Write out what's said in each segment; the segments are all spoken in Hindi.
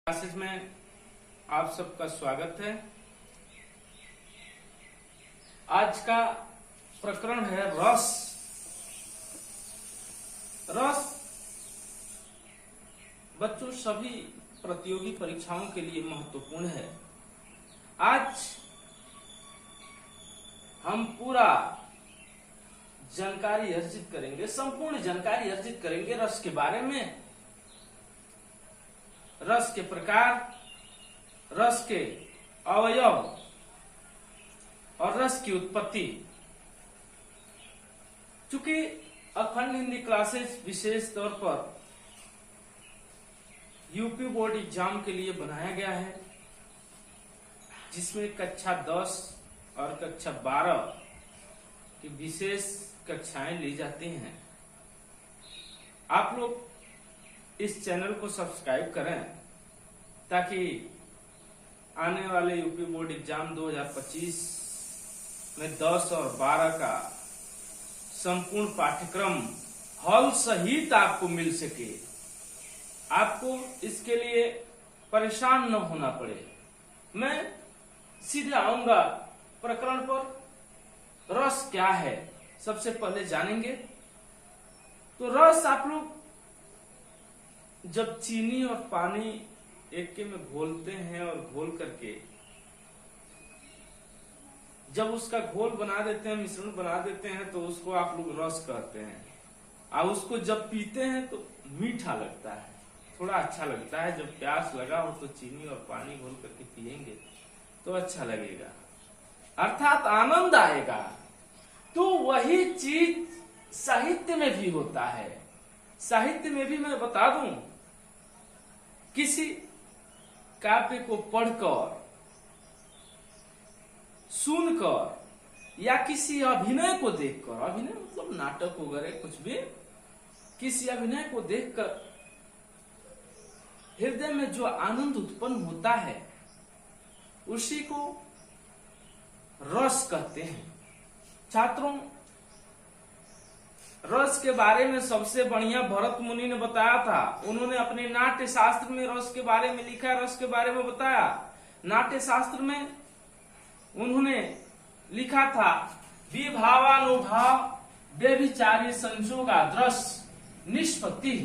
क्लासेस में आप सबका स्वागत है। आज का प्रकरण है रस। रस बच्चों सभी प्रतियोगी परीक्षाओं के लिए महत्वपूर्ण है। आज हम पूरा जानकारी अर्जित करेंगे, संपूर्ण जानकारी अर्जित करेंगे रस के बारे में, रस के प्रकार, रस के अवयव और रस की उत्पत्ति। चूंकि अखंड हिंदी क्लासेस विशेष तौर पर यूपी बोर्ड एग्जाम के लिए बनाया गया है, जिसमें कक्षा 10 और कक्षा 12 की विशेष कक्षाएं ली जाती हैं। आप लोग इस चैनल को सब्सक्राइब करें ताकि आने वाले यूपी बोर्ड एग्जाम 2025 में 10 और 12 का संपूर्ण पाठ्यक्रम हॉल सहित आपको मिल सके। आपको इसके लिए परेशान न होना पड़े। मैं सीधे आऊंगा प्रकरण पर। रस क्या है सबसे पहले जानेंगे। तो रस आप लोग जब चीनी और पानी एक के में घोलते हैं और घोल करके जब उसका घोल बना देते हैं, मिश्रण बना देते हैं, तो उसको आप लोग रस कहते हैं। और उसको जब पीते हैं तो मीठा लगता है, थोड़ा अच्छा लगता है। जब प्यास लगा हो तो चीनी और पानी घोल करके पिएंगे तो अच्छा लगेगा, अर्थात आनंद आएगा। तो वही चीज साहित्य में भी होता है। साहित्य में भी मैं बता दूं, किसी काव्य को पढ़कर, सुनकर या किसी अभिनय को देखकर, अभिनय मतलब नाटक वगैरह कुछ भी, किसी अभिनय को देखकर हृदय में जो आनंद उत्पन्न होता है उसी को रस कहते हैं। छात्रों, रस के बारे में सबसे बढ़िया भरत मुनि ने बताया था। उन्होंने अपने नाट्य शास्त्र में रस के बारे में लिखा, रस के बारे में बताया। नाट्य शास्त्र में उन्होंने लिखा था, विभावानुभाव व्यभिचारी संजोगाद्रस निष्पत्ति।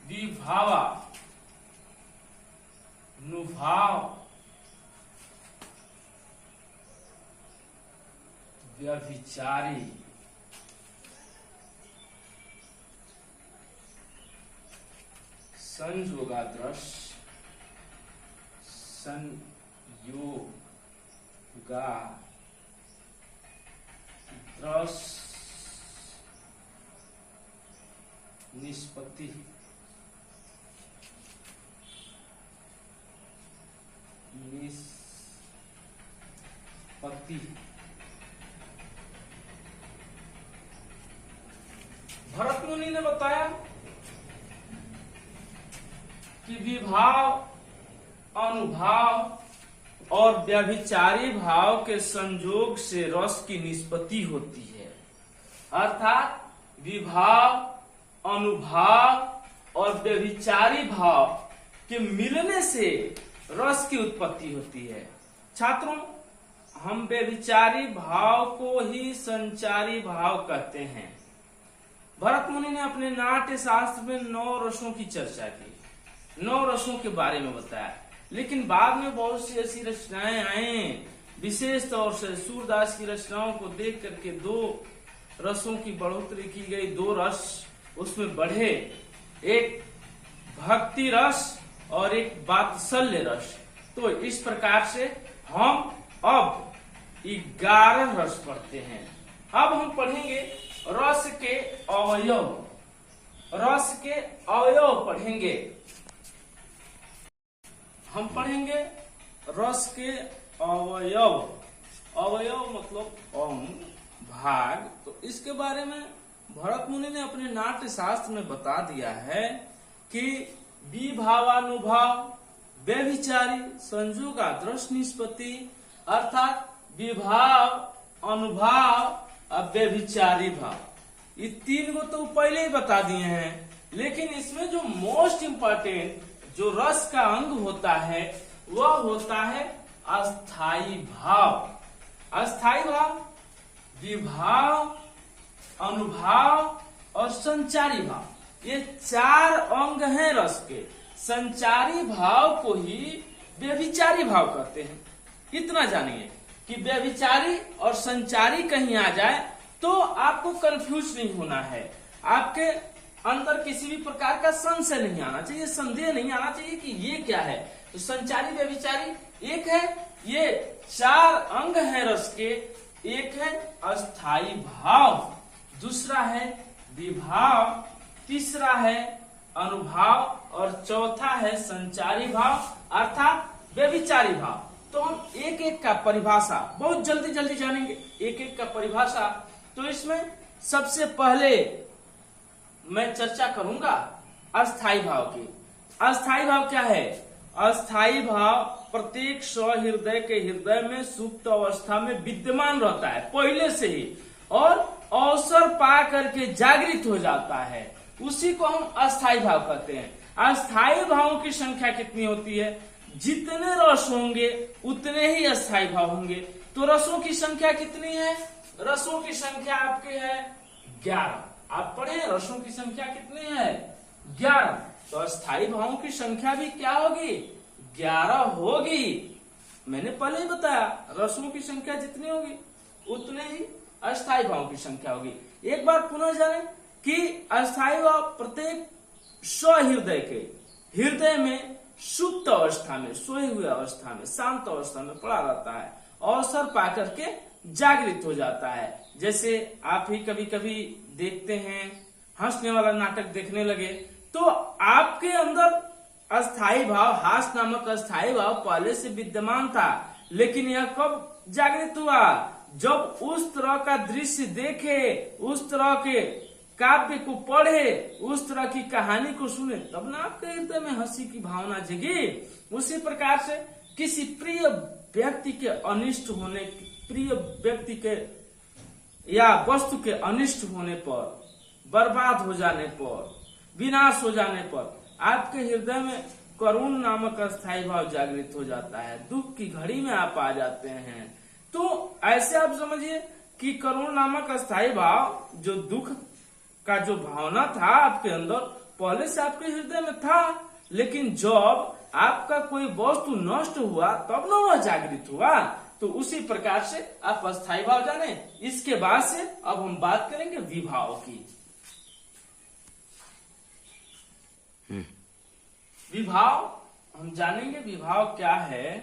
विभावानुभाव व्यभिचारी संयोगाद्रस संयोगाद्रस निष्पत्ति। भरत मुनि ने बताया कि विभाव, अनुभाव और व्यभिचारी भाव के संयोग से रस की निष्पत्ति होती है। अर्थात विभाव, अनुभाव और व्यभिचारी भाव के मिलने से रस की उत्पत्ति होती है। छात्रों, हम व्यभिचारी भाव को ही संचारी भाव कहते हैं। भरत मुनि ने अपने नाट्य शास्त्र में 9 रसों की चर्चा की, 9 रसों के बारे में बताया। लेकिन बाद में बहुत सी ऐसी रचनाएं आई, विशेष तौर से सूरदास की रचनाओं को देख करके 2 रसों की बढ़ोतरी की गई। 2 रस उसमें बढ़े, एक भक्ति रस और एक वात्सल्य रस। तो इस प्रकार से हम अब 11 रस पढ़ते हैं। अब हम पढ़ेंगे रस के अवयव। रस के अवयव पढ़ेंगे। हम पढ़ेंगे रस के अवयव। अवयव मतलब अंग, भाग। तो इसके बारे में भरत मुनि ने अपने नाट्य शास्त्र में बता दिया है कि विभावानुभाव व्यभिचारी संयोगाद्रस निष्पत्ति, अर्थात विभाव, अनुभाव और व्यभिचारी भाव, ये 3 को तो पहले ही बता दिए हैं। लेकिन इसमें जो मोस्ट इंपॉर्टेंट जो रस का अंग होता है वह होता है अस्थाई भाव। अस्थाई भाव, विभाव, अनुभाव और संचारी भाव, ये 4 अंग हैं रस के। संचारी भाव को ही व्यभिचारी भाव कहते हैं। इतना जानिए कि व्यभिचारी और संचारी कहीं आ जाए तो आपको कंफ्यूज नहीं होना है, आपके अंदर किसी भी प्रकार का संशय नहीं आना चाहिए, संदेह नहीं आना चाहिए कि ये क्या है। तो संचारी व्यभिचारी एक है, ये 4 अंग है रस के। एक है अस्थाई भाव, दूसरा है विभाव, तीसरा है अनुभाव और चौथा है संचारी भाव अर्थात व्यभिचारी भाव। तो हम एक एक का परिभाषा बहुत जल्दी जल्दी जानेंगे, एक एक का परिभाषा। तो इसमें सबसे पहले मैं चर्चा करूंगा अस्थाई भाव की। अस्थाई भाव क्या है? अस्थाई भाव प्रत्येक सहृदय के हृदय में सुप्त अवस्था में विद्यमान रहता है पहले से ही, और अवसर पा करके जागृत हो जाता है, उसी को हम अस्थाई भाव कहते हैं। अस्थाई भावों की संख्या कितनी होती है? जितने रस होंगे उतने ही अस्थाई भाव होंगे। तो रसों की संख्या कितनी है? रसों की संख्या आपके है 11। आप पढ़े रसों की संख्या कितनी है? 11। तो अस्थाई भावों की संख्या भी क्या होगी? 11 होगी। मैंने पहले ही बताया रसों की संख्या जितनी होगी उतने ही अस्थाई भावों की संख्या होगी। एक बार पुनः जाने कि अस्थाई भाव प्रत्येक सहृदय के हृदय में सुप्त अवस्था में, सोए हुए अवस्था में, शांत अवस्था में पड़ा रहता है, अवसर पाकर के जागृत हो जाता है। जैसे आप ही कभी कभी देखते हैं, हंसने वाला नाटक देखने लगे तो आपके अंदर अस्थाई भाव, हास नामक अस्थाई भाव पहले से विद्यमान था, लेकिन यह कब जागृत हुआ? जब उस तरह का दृश्य देखे, उस तरह के काव्य को पढ़े, उस तरह की कहानी को सुने, तब ना आपके हृदय में हंसी की भावना जगी। उसी प्रकार से किसी प्रिय व्यक्ति के अनिष्ट होने, प्रिय व्यक्ति के या वस्तु के अनिष्ट होने पर, बर्बाद हो जाने पर, विनाश हो जाने पर आपके हृदय में करुण नामक अस्थाई भाव जागृत हो जाता है। दुख की घड़ी में आप आ जाते हैं। तो ऐसे आप समझिए कि करुण नामक अस्थाई भाव, जो दुख का जो भावना था आपके अंदर, पहले से आपके हृदय में था, लेकिन जब आपका कोई वस्तु नष्ट हुआ तब न वह जागृत हुआ। तो उसी प्रकार से आप अस्थाई भाव जाने। इसके बाद से अब हम बात करेंगे विभाव की। विभाव हम जानेंगे, विभाव क्या है।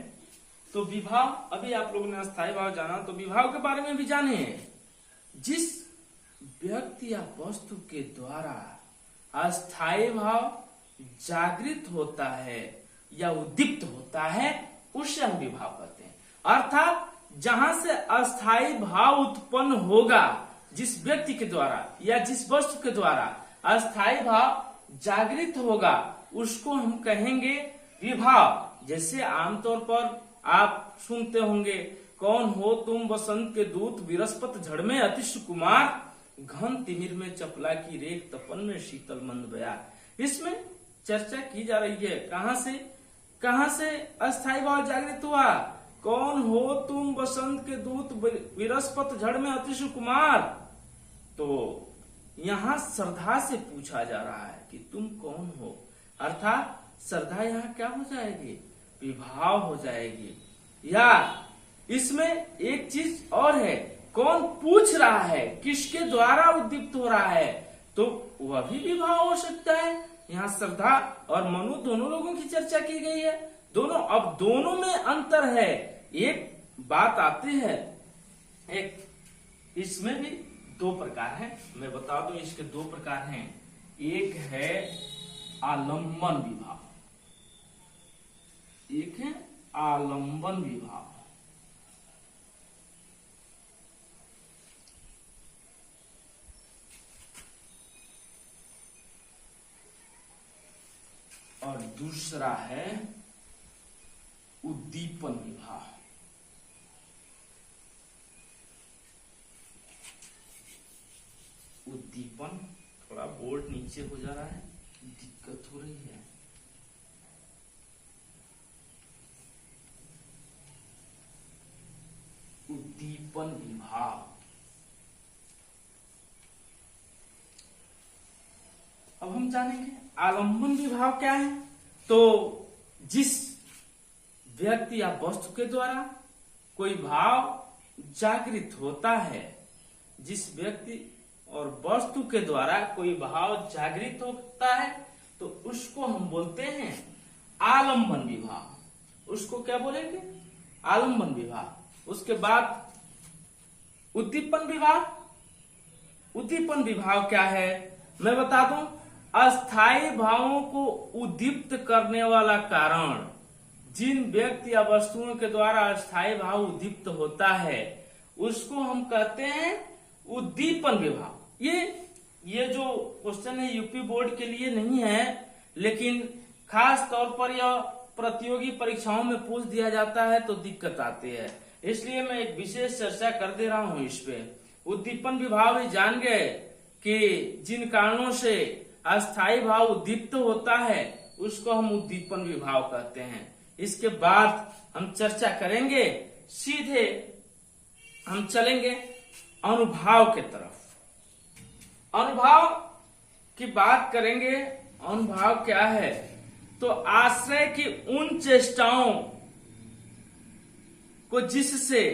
तो विभाव, अभी आप लोगों ने अस्थाई भाव जाना, तो विभाव के बारे में भी जाने। जिस व्यक्ति या वस्तु के द्वारा अस्थाई भाव जागृत होता है या उद्दीप्त होता है, उसे हम विभाव कहते हैं। अर्थात जहां से अस्थाई भाव उत्पन्न होगा, जिस व्यक्ति के द्वारा या जिस वस्तु के द्वारा अस्थाई भाव जागृत होगा, उसको हम कहेंगे विभाव। जैसे आमतौर पर आप सुनते होंगे, कौन हो तुम बसंत के दूत, विरस्पत झड़ में अति सुकुमार, घन तिमिर में चपला की रेख, तपन में शीतल मंद बयार। इसमें चर्चा की जा रही है कहां से अस्थाई भाव जागृत हुआ। कौन हो तुम बसंत के दूत, विरस्पत झड़ में अति सुकुमार। तो यहाँ श्रद्धा से पूछा जा रहा है कि तुम कौन हो, अर्थात श्रद्धा यहाँ क्या हो जाएगी? विभाव हो जाएगी। या इसमें एक चीज और है, कौन पूछ रहा है, किसके द्वारा उद्दीप्त हो रहा है, तो वह भी विभाव हो सकता है। यहाँ श्रद्धा और मनु दोनों लोगों की चर्चा की गई है। दोनों, अब दोनों में अंतर है। एक बात आती है, एक इसमें भी 2 प्रकार हैं, मैं बता दूं इसके 2 प्रकार हैं। एक है आलंबन विभाव, एक है आलंबन विभाव। और दूसरा है उद्दीपन विभाव। उद्दीपन, थोड़ा बोर्ड नीचे हो जा रहा है। दिक्कत हो रही है। उद्दीपन विभाव। अब हम जानेंगे आलंबन विभाव क्या है। तो जिस व्यक्ति या वस्तु के द्वारा कोई भाव जागृत होता है, जिस व्यक्ति और वस्तु के द्वारा कोई भाव जागृत होता है, तो उसको हम बोलते हैं आलंबन विभाव। उसको क्या बोलेंगे? आलंबन विभाव। उसके बाद उद्दीपन विभाव। उद्दीपन विभाव क्या है मैं बता दूं। अस्थायी भावों को उद्दीप्त करने वाला कारण, जिन व्यक्ति या वस्तुओं के द्वारा अस्थायी भाव उद्दीप्त होता है, उसको हम कहते हैं उद्दीपन विभाव। ये जो क्वेश्चन है यूपी बोर्ड के लिए नहीं है, लेकिन खास तौर पर यह प्रतियोगी परीक्षाओं में पूछ दिया जाता है तो दिक्कत आती है, इसलिए मैं एक विशेष चर्चा कर दे रहा हूं इस पे। उद्दीपन विभाव ही जान गए कि जिन कारणों से अस्थायी भाव उद्दीप्त होता है उसको हम उद्दीपन विभाव कहते हैं। इसके बाद हम चर्चा करेंगे, सीधे हम चलेंगे अनुभाव के तरफ। अनुभाव की बात करेंगे। अनुभाव क्या है? तो आश्रय की उन चेष्टाओं को जिससे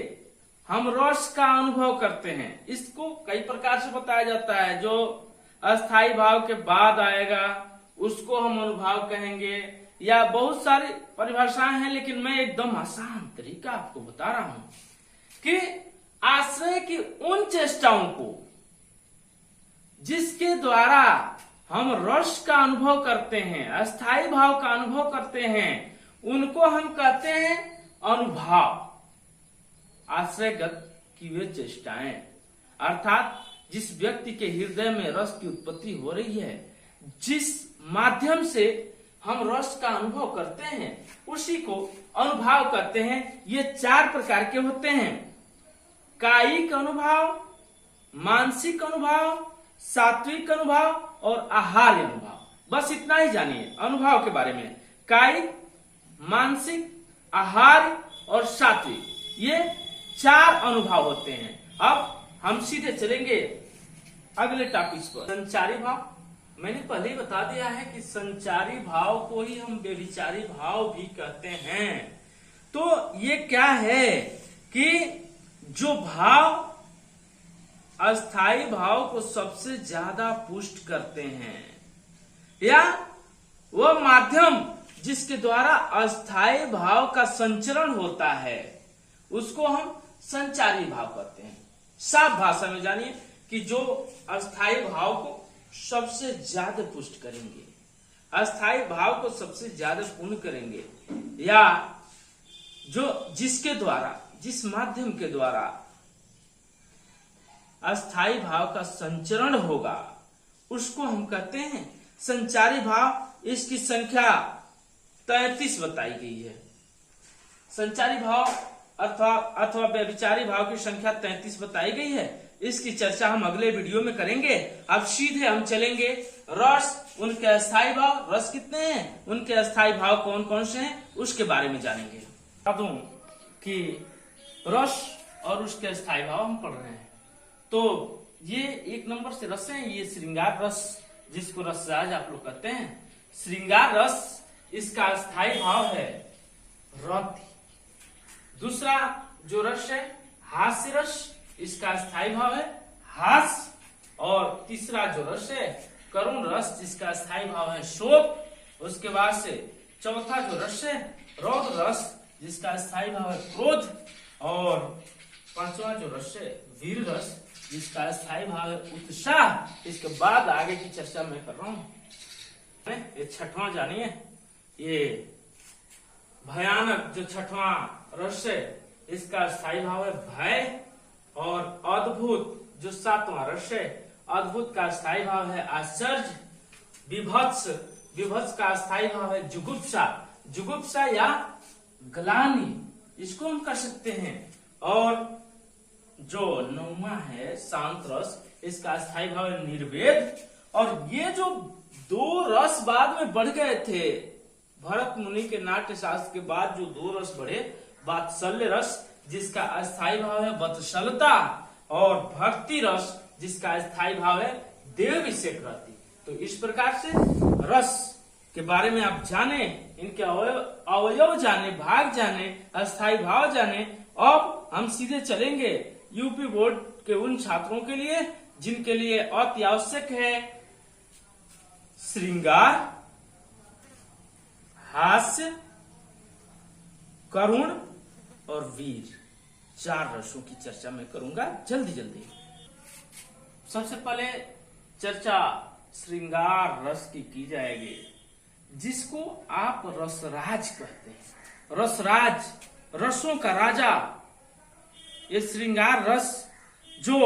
हम रस का अनुभव करते हैं, इसको कई प्रकार से बताया जाता है। जो अस्थायी भाव के बाद आएगा उसको हम अनुभाव कहेंगे, या बहुत सारी परिभाषाएं हैं, लेकिन मैं एकदम आसान तरीका आपको बता रहा हूं कि आश्रय की उन चेष्टाओं को जिसके द्वारा हम रस का अनुभव करते हैं, अस्थायी भाव का अनुभव करते हैं, उनको हम कहते हैं अनुभाव। आश्रयगत की वे चेष्टाएं, अर्थात जिस व्यक्ति के हृदय में रस की उत्पत्ति हो रही है, जिस माध्यम से हम रस का अनुभव करते हैं, उसी को अनुभाव कहते हैं। ये 4 प्रकार के होते हैं: कायिक अनुभाव, मानसिक अनुभाव, सात्विक अनुभव और आहार्य अनुभव। बस इतना ही जानिए अनुभाव के बारे में। कायिक, मानसिक, आहार्य और सात्विक, ये 4 अनुभव होते हैं। अब हम सीधे चलेंगे अगले टॉपिक पर, संचारी भाव। मैंने पहले ही बता दिया है कि संचारी भाव को ही हम व्यभिचारी भाव भी कहते हैं। तो ये क्या है कि जो भाव अस्थायी भाव को सबसे ज्यादा पुष्ट करते हैं, या वह माध्यम जिसके द्वारा अस्थायी भाव का संचरण होता है, उसको हम संचारी भाव कहते हैं। साफ भाषा में जानिए कि जो अस्थायी भाव को सबसे ज्यादा पुष्ट करेंगे, अस्थायी भाव को सबसे ज्यादा पूर्ण करेंगे, या जो जिसके द्वारा, जिस माध्यम के द्वारा अस्थायी भाव का संचरण होगा, उसको हम कहते हैं संचारी भाव। इसकी संख्या 33 बताई गई है। संचारी भाव अथवा व्यभिचारी भाव की संख्या 33 बताई गई है। इसकी चर्चा हम अगले वीडियो में करेंगे। अब सीधे हम चलेंगे रस, उनके अस्थायी भाव। रस कितने हैं, उनके अस्थायी भाव कौन कौन से हैं, उसके बारे में जानेंगे। बता दूं कि रस और उसके अस्थायी भाव हम पढ़ रहे हैं। तो ये 1 नंबर से रस है। ये श्रृंगार रस, जिसको रसराज आप लोग कहते हैं, श्रृंगार रस, इसका अस्थायी भाव है रति। दूसरा जो रस है हास्य रस, इसका अस्थायी भाव है हास्य। और तीसरा जो रस है करुण रस, जिसका अस्थायी भाव है शोक। उसके बाद से चौथा जो रस है रौद्र रस, जिसका अस्थायी भाव है क्रोध। और 5वां जो रस है वीर रस, जिसका अस्थायी भाव है उत्साह। इसके बाद आगे की चर्चा मैं कर रहा हूं। ये 6वां जानिए, ये भयानक जो 6वां रस है, इसका अस्थायी भाव है भय। और अद्भुत जो 7वां रस है, अद्भुत का अस्थायी भाव है आश्चर्य। विभत्स, विभत्स का अस्थायी भाव है जुगुप्सा, जुगुप्सा या ग्लानि, इसको हम कर सकते हैं। और जो 9वां है शांत रस, इसका अस्थायी भाव है निर्वेद। और ये जो दो रस बाद में बढ़ गए थे। भरत मुनि के नाट्य शास्त्र के बाद जो दो रस बढ़े, वात्सल्य रस जिसका अस्थायी भाव है वत्सलता, और भक्ति रस जिसका अस्थायी भाव है देवाभिषेक रति। तो इस प्रकार से रस के बारे में आप जाने, इनके अवयव जाने, भाग जाने, अस्थायी भाव जाने। अब हम सीधे चलेंगे यूपी बोर्ड के उन छात्रों के लिए जिनके लिए अति आवश्यक है श्रृंगार, हास्य, करुण और वीर, चार रसों की चर्चा मैं करूंगा जल्दी। सबसे पहले चर्चा श्रृंगार रस की जाएगी, जिसको आप रसराज कहते हैं। रसराज, रसों का राजा। ये श्रृंगार रस जो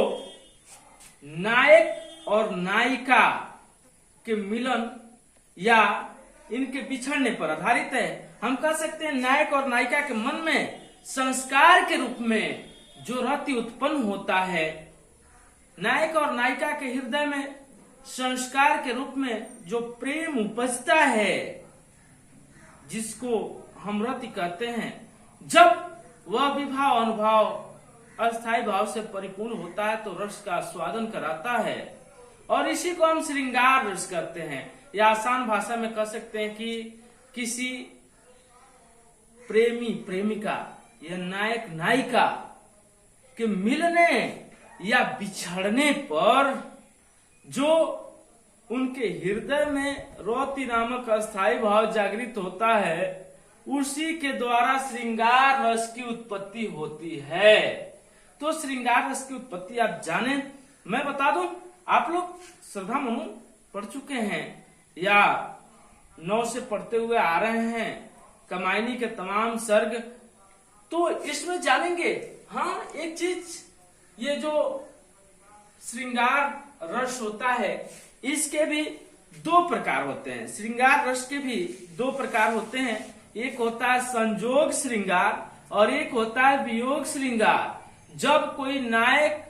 नायक और नायिका के मिलन या इनके बिछड़ने पर आधारित है। हम कह सकते हैं नायक और नायिका के मन में संस्कार के रूप में जो रति उत्पन्न होता है, नायक और नायिका के हृदय में संस्कार के रूप में जो प्रेम उपजता है, जिसको हम रति कहते हैं, जब वह विभाव अनुभव अस्थायी भाव से परिपूर्ण होता है तो रस का स्वादन कराता है, और इसी को हम श्रृंगार रस कहते हैं। या आसान भाषा में कह सकते हैं कि किसी प्रेमी प्रेमिका या नायक नायिका के मिलने या बिछड़ने पर जो उनके हृदय में रति नामक अस्थायी भाव जागृत होता है, उसी के द्वारा श्रृंगार रस की उत्पत्ति होती है। तो श्रृंगार रस की उत्पत्ति आप जाने, मैं बता दूं, आप लोग श्रद्धा मनु पढ़ चुके हैं या 9 से पढ़ते हुए आ रहे हैं कमायनी के तमाम सर्ग, तो इसमें जानेंगे। हाँ, एक चीज, ये जो श्रृंगार रस होता है इसके भी दो प्रकार होते हैं। श्रृंगार रस के भी दो प्रकार होते हैं। एक होता है संजोग श्रृंगार और एक होता है वियोग श्रृंगार। जब कोई नायक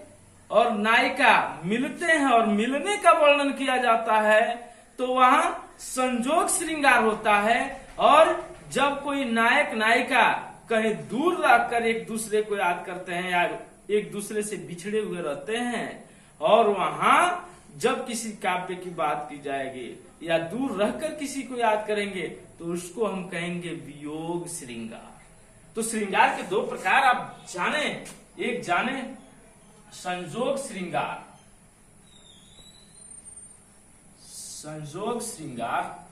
और नायिका मिलते हैं और मिलने का वर्णन किया जाता है तो वहां संजोग श्रृंगार होता है, और जब कोई नायक नायिका कहीं दूर रहकर एक दूसरे को याद करते हैं या एक दूसरे से बिछड़े हुए रहते हैं, और वहां जब किसी काव्य की बात की जाएगी या दूर रहकर किसी को याद करेंगे तो उसको हम कहेंगे वियोग श्रृंगार। तो श्रृंगार के दो प्रकार आप जाने। एक जाने संजोग श्रृंगार, संजोग श्रृंगार,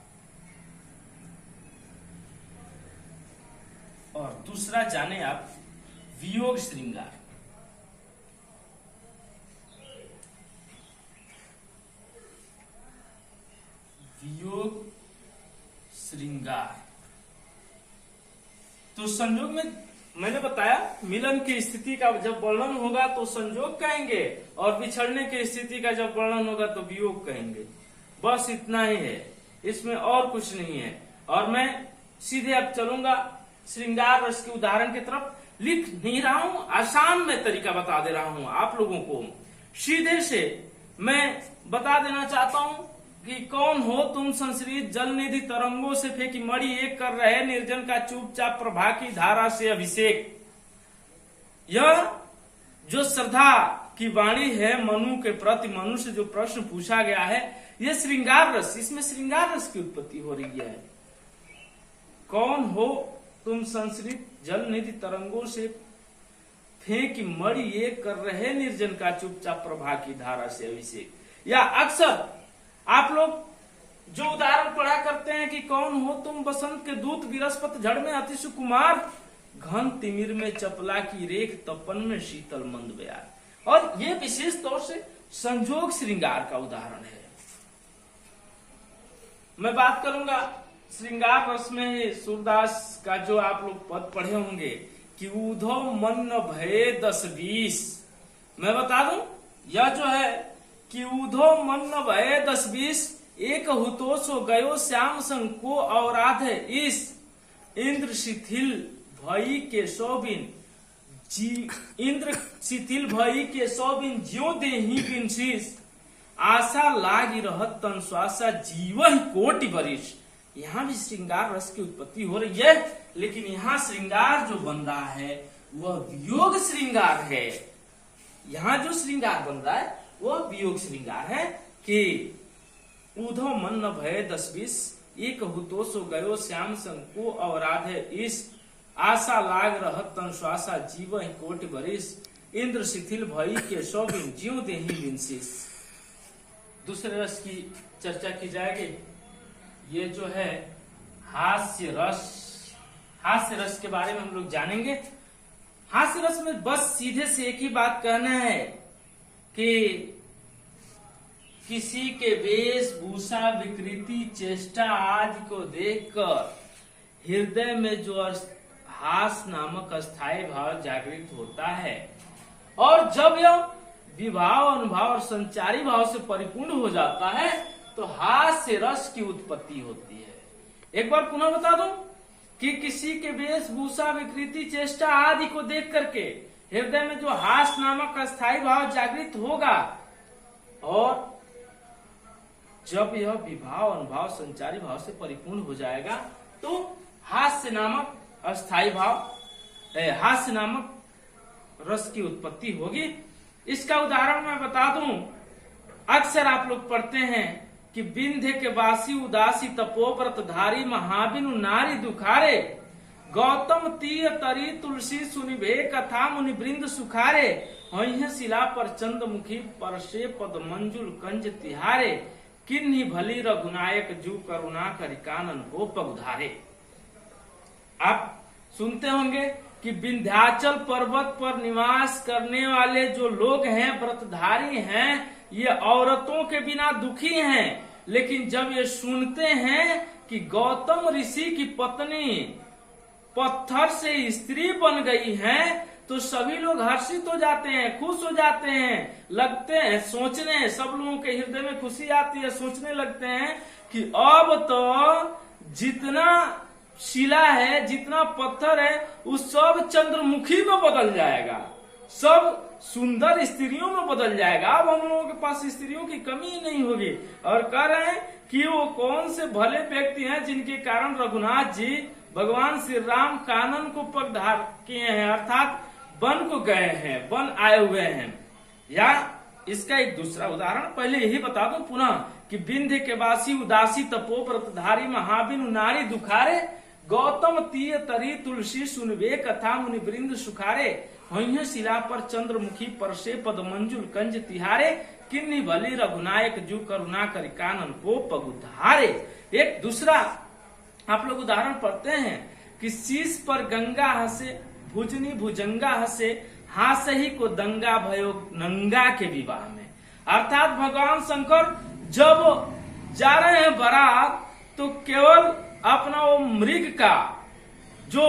और दूसरा जाने आप वियोग श्रृंगार। वियोग श्रृंगार। तो संजोग में मैंने बताया मिलन की स्थिति का जब वर्णन होगा तो संजोग कहेंगे, और बिछड़ने की स्थिति का जब वर्णन होगा तो वियोग कहेंगे। बस इतना ही है, इसमें और कुछ नहीं है। और मैं सीधे अब चलूंगा श्रृंगार रस के उदाहरण की तरफ। लिख नहीं रहा हूं, आसान में तरीका बता दे रहा हूं आप लोगों को। सीधे से मैं बता देना चाहता हूं कि कौन हो तुम संश्रित जल निधि तरंगों से फेंकी मणि एक कर रहे निर्जन का चुपचाप प्रभा की धारा से अभिषेक। यह जो श्रद्धा की वाणी है मनु के प्रति, मनु से जो प्रश्न पूछा गया है, यह श्रृंगार रस, इसमें श्रृंगार रस की उत्पत्ति हो रही है। कौन हो तुम संश्रित जल निधि तरंगों से फेंकी मणि एक कर रहे निर्जन का चुपचाप प्रभा की धारा से अभिषेक। या अक्सर आप लोग जो उदाहरण पढ़ा करते हैं कि कौन हो तुम बसंत के दूत विरस्पत झड़ में अति सुकुमार, घन तिमिर में चपला की रेख तपन में शीतल मंद बयार। और ये विशेष तौर से संजोग श्रृंगार का उदाहरण है। मैं बात करूंगा श्रृंगार रस में सूरदास का जो आप लोग पद पढ़े होंगे कि उधो मन भये 10-20। मैं बता दूं, यह जो है कि उधो मन भये 10-20 एक हुतोषो गयो श्याम संग को औराध है इस इंद्र शिथिल भई के सौबिन जी, इंद्र शिथिल भई के सौबिन ज्यो देही बिन शीस। आशा लागी रहत तन श्वासा जीवन कोटि बरिस। यहाँ भी श्रृंगार रस की उत्पत्ति हो रही है, लेकिन यहाँ श्रृंगार जो बन रहा है वह वियोग श्रृंगार है। यहाँ जो श्रृंगार बन रहा है वह वियोग श्रृंगार है कि उधो मन न भय 10-20 एक हुतो सो गयो श्याम संको अवराधे इस आशा लाग रहत तन श्वासा जीव कोटि बरिस इंद्र शिथिल भई के 100 दिन जीव देहि विंशिस। दूसरे रस की चर्चा की जाएगी। ये जो है हास्य रस के बारे में हम लोग जानेंगे। हास्य रस में बस सीधे से एक ही बात कहना है कि किसी के वेशभूषा विकृति चेष्टा आदि को देखकर हृदय में जो हास नामक अस्थायी भाव जागृत होता है और जब यह विभाव अनुभाव और संचारी भाव से परिपूर्ण हो जाता है तो हास्य रस की उत्पत्ति होती है। एक बार पुनः बता दूं कि किसी के वेशभूषा विकृति चेष्टा आदि को देख करके हृदय में जो हास नामक अस्थायी भाव जागृत होगा और जब यह विभाव अनुभाव संचारी भाव से परिपूर्ण हो जाएगा तो हास्य नामक अस्थायी भाव हास्य नामक रस की उत्पत्ति होगी। इसका उदाहरण मैं बता दूं, अक्सर आप लोग पढ़ते हैं कि विंध्य के वासी उदासी तपोव्रत धारी महाबिनु नारी दुखारे गौतम तीय तरी तुलसी सुनिभे कथा मुनि वृंद सुखारे वहीं शिला पर चंद्रमुखी परशे पद मंजुल कंज तिहारे किन्हीं भली रघुनायक जू करुणा करि कानन को पगुधारे। आप सुनते होंगे कि विंध्याचल पर्वत पर निवास करने वाले जो लोग हैं व्रतधारी हैं ये औरतों के बिना दुखी हैं, लेकिन जब ये सुनते हैं कि गौतम ऋषि की पत्नी पत्थर से स्त्री बन गई है तो सभी लोग हर्षित हो जाते हैं, खुश हो जाते हैं, लगते हैं सोचने, सब लोगों के हृदय में खुशी आती है, सोचने लगते हैं कि अब तो जितना शिला है जितना पत्थर है उस सब चंद्रमुखी में बदल जाएगा, सब सुंदर स्त्रियों में बदल जाएगा। अब हम लोगों के पास स्त्रियों की कमी ही नहीं होगी। और कह रहे हैं कि वो कौन से भले व्यक्ति हैं जिनके कारण रघुनाथ जी भगवान श्री राम कानन को पगधार किए हैं, अर्थात वन को गए हैं, वन आए हुए हैं। या इसका एक दूसरा उदाहरण पहले यही बता दूं पुनः कि विंध्य के वासी उदासी तपोव्रतधारी महाबिनु नारी दुखारे गौतम तीय तरी तुलसी सुनवे कथा मुनि वृंद सुखारे वहीं शिला पर चंद्रमुखी परशे पद मंजुल कंज तिहारे किन्नी भली रघुनायक जू करुणा करि कानन को पगुधारे। एक दूसरा आप लोग उदाहरण पढ़ते हैं कि शीश पर गंगा हसे भुजनी भुजंगा हसे हासही को दंगा भयो नंगा के विवाह में। अर्थात भगवान शंकर जब जा रहे हैं बारात तो केवल अपना वो मृग का जो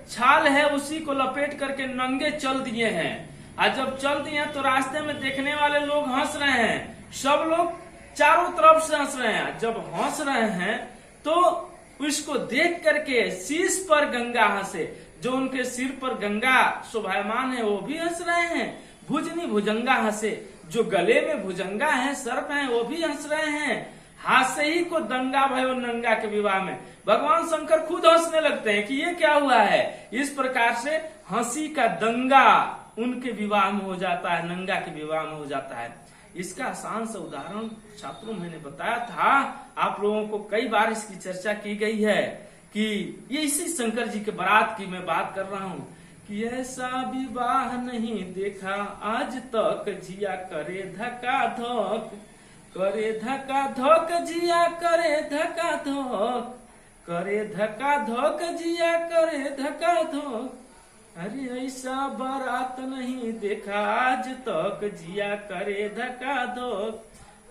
छाल है उसी को लपेट करके नंगे चल दिए हैं। और जब चल दिए तो रास्ते में देखने वाले लोग हंस रहे हैं, सब लोग चारों तरफ से हंस रहे हैं। जब हंस रहे हैं तो उसको देख करके शीश पर गंगा हंसे, जो उनके सिर पर गंगा शोभायमान है वो भी हंस रहे हैं। भुजनी भुजंगा हंसे, जो गले में भुजंगा है सर्प है वो भी हंस रहे हैं। हास्य ही को दंगा भयो नंगा के विवाह में भगवान शंकर खुद हंसने लगते हैं कि ये क्या हुआ है। इस प्रकार से हंसी का दंगा उनके विवाह में हो जाता है, नंगा के विवाह में हो जाता है। इसका आसान सा उदाहरण छात्रों मैंने बताया था, आप लोगों को कई बार इसकी चर्चा की गई है कि ये इसी शंकर जी के बारात की मैं बात कर रहा हूँ कि ऐसा विवाह नहीं देखा आज तक जिया करे धका धक, करे धका धक जिया करे धका धक, करे धका धक जिया करे धका धक। अरे ऐसा बारात नहीं देखा आज तक जिया करे धका धक।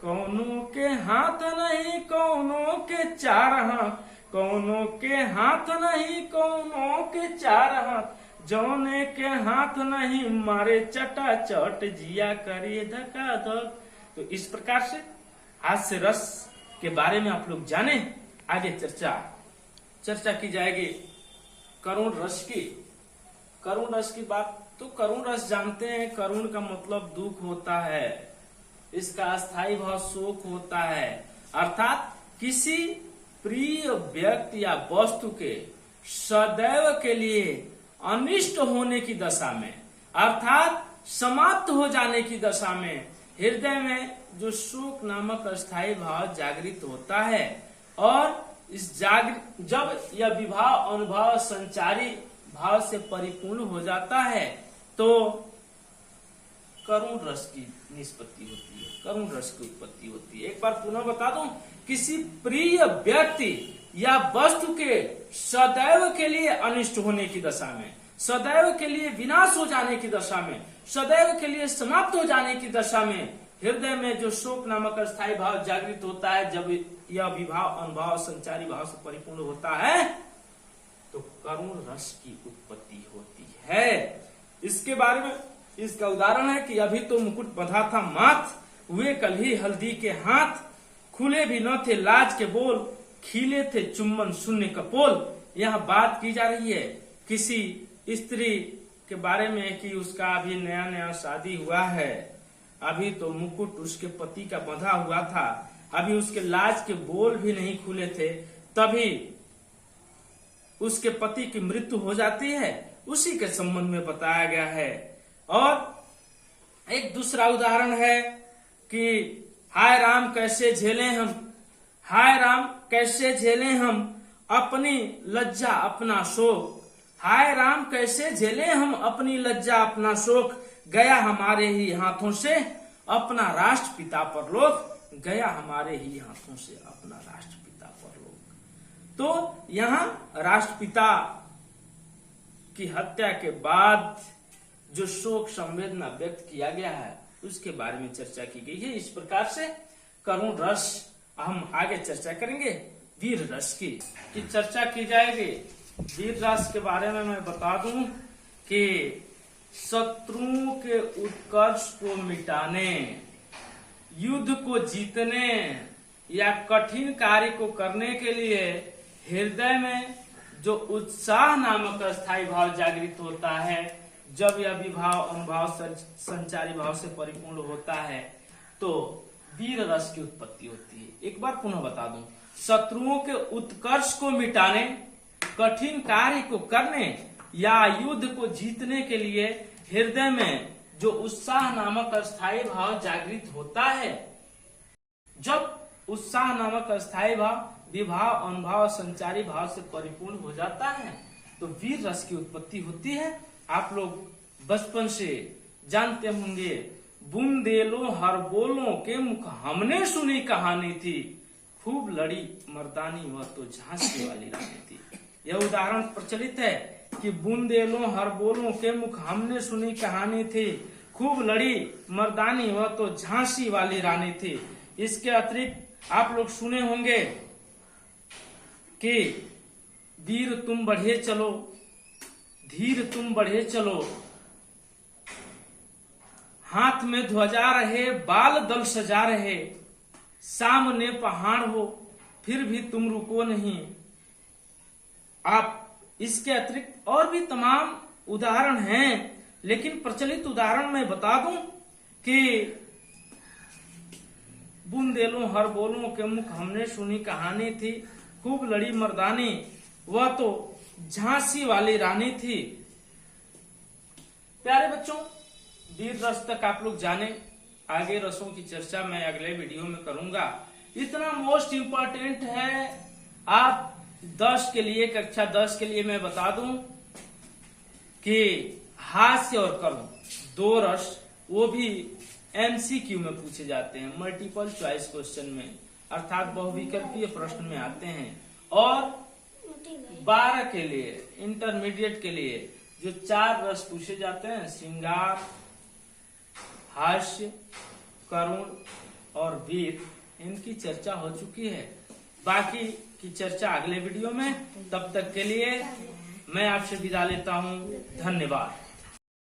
कौनों के हाथ नहीं कौनों के चार हाथ, कौनों के हाथ नहीं कौनों के चार हाथ, जौने के हाथ नहीं मारे चटा चट जिया करे धका धक। तो इस प्रकार से हास्य रस के बारे में आप लोग जाने। आगे चर्चा की जाएगी करुण रस की। करुण रस की बात तो करुण रस जानते हैं, करुण का मतलब दुख होता है। इसका अस्थाई भाव शोक होता है। अर्थात किसी प्रिय व्यक्ति या वस्तु के सदैव के लिए अनिष्ट होने की दशा में, अर्थात समाप्त हो जाने की दशा में हृदय में जो शोक नामक अस्थाई भाव जागृत होता है, और इस जब यह विभाव अनुभाव संचारी भाव से परिपूर्ण हो जाता है तो करुण रस की निष्पत्ति होती है, करुण रस की उत्पत्ति होती है। एक बार पुनः बता दूं, किसी प्रिय व्यक्ति या वस्तु के सदैव के लिए अनिष्ट होने की दशा में, सदैव के लिए विनाश हो जाने की दशा में, सदैव के लिए समाप्त हो जाने की दशा में हृदय में जो शोक नामक अस्थाई भाव जागृत होता है, जब यह विभाव अनुभाव संचारी भाव से परिपूर्ण होता है तो करुण रस की उत्पत्ति होती है। इसके बारे में इसका उदाहरण है कि अभी तो मुकुट बंधा था माथ, हुए कल ही हल्दी के हाथ, खुले भी न थे लाज के बोल, खिले थे चुम्बन शून्य कपोल। यहाँ बात की जा रही है किसी स्त्री के बारे में कि उसका अभी नया नया शादी हुआ है, अभी तो मुकुट उसके पति का बंधा हुआ था, अभी उसके लाज के बोल भी नहीं खुले थे, तभी उसके पति की मृत्यु हो जाती है। उसी के संबंध में बताया गया है। और एक दूसरा उदाहरण है कि हाय राम कैसे झेले हम, हाय राम कैसे झेले हम अपनी लज्जा अपना शोक, हाय राम कैसे झेले हम अपनी लज्जा अपना शोक, गया हमारे ही हाथों से अपना राष्ट्रपिता परलोक, गया हमारे ही हाथों से अपना राष्ट्रपिता परलोक। तो यहाँ राष्ट्रपिता की हत्या के बाद जो शोक संवेदना व्यक्त किया गया है उसके बारे में चर्चा की गई है। इस प्रकार से करुण रस हम आगे चर्चा करेंगे। वीर रस की चर्चा की जाएगी। वीर रस के बारे में मैं बता दूं कि शत्रुओं के उत्कर्ष को मिटाने, युद्ध को जीतने या कठिन कार्य को करने के लिए हृदय में जो उत्साह नामक अस्थाई भाव जागृत होता है, जब यह विभाव अनुभाव संचारी भाव से परिपूर्ण होता है तो वीर रस की उत्पत्ति होती है। एक बार पुनः बता दूं, शत्रुओं के उत्कर्ष को मिटाने, कठिन कार्य को करने या युद्ध को जीतने के लिए हृदय में जो उत्साह नामक अस्थाई भाव जागृत होता है, जब उत्साह नामक अस्थाई भाव विभाव अनुभाव संचारी भाव से परिपूर्ण हो जाता है तो वीर रस की उत्पत्ति होती है। आप लोग बचपन से जानते होंगे, बुंदेलों हर बोलों के मुख हमने सुनी कहानी थी, खूब लड़ी मर्दानी वह तो झांसी वाली रानी थी। यह उदाहरण प्रचलित है कि बुंदेलों हर बोलों के मुख हमने सुनी कहानी थी, खूब लड़ी मर्दानी वह तो झांसी वाली रानी थी। इसके अतिरिक्त आप लोग सुने होंगे कि वीर तुम बढ़े चलो, धीर तुम बढ़े चलो, हाथ में ध्वजा रहे बाल दल सजा रहे, सामने पहाड़ हो फिर भी तुम रुको नहीं। आप इसके अतिरिक्त और भी तमाम उदाहरण हैं, लेकिन प्रचलित उदाहरण मैं बता दूं कि बुंदेलों हर बोलों के मुख हमने सुनी कहानी थी, खूब लड़ी मर्दानी वह तो झांसी वाली रानी थी। प्यारे बच्चों, वीर रस तक आप लोग जाने, आगे रसों की चर्चा मैं अगले वीडियो में करूंगा। इतना मोस्ट इम्पोर्टेंट है। आप 10 के लिए, कक्षा 10 के लिए मैं बता दूं कि हास्य और कर्म 2 रस, वो भी MCQ में पूछे जाते हैं, मल्टीपल चॉइस क्वेश्चन में, अर्थात बहुविकल्पीय प्रश्न में आते हैं। और 12 के लिए, इंटरमीडिएट के लिए जो 4 रस पूछे जाते हैं, श्रृंगार, हास्य, करुण और वीर, इनकी चर्चा हो चुकी है। बाकी की चर्चा अगले वीडियो में। तब तक के लिए मैं आपसे विदा लेता हूँ। धन्यवाद।